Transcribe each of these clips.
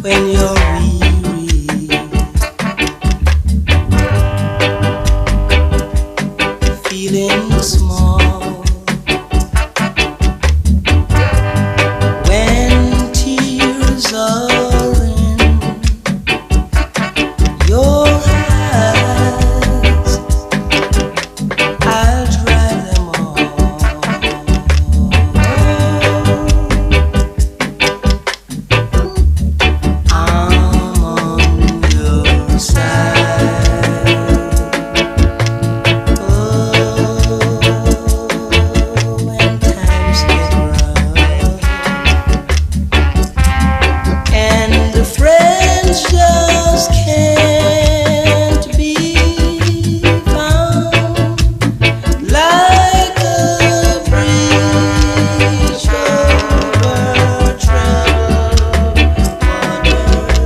when you're weary, feeling small, when tears are in your eyes, I'll dry them all. I'm on your side. Oh, when times get rough and the friends just can't be found, like a bridge over troubled waters,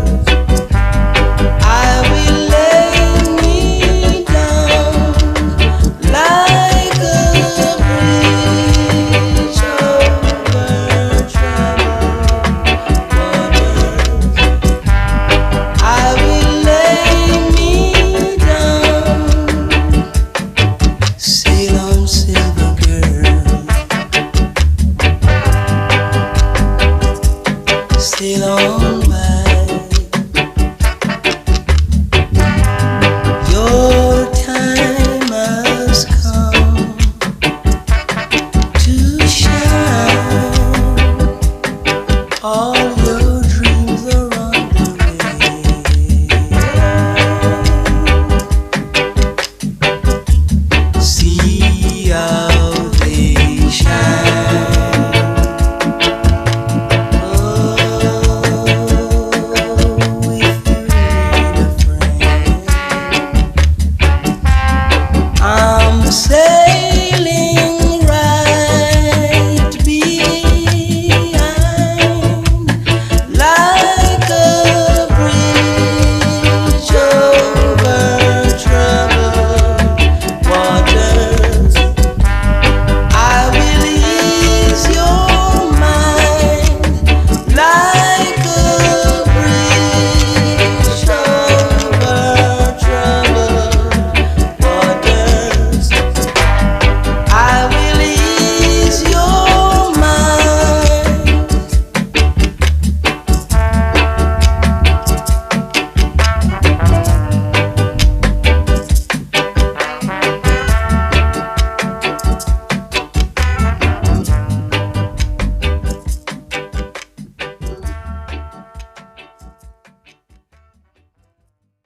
I will lay me down, like a bridge over troubled waters, I will lay me down. Sail on, silver girl, sail on by.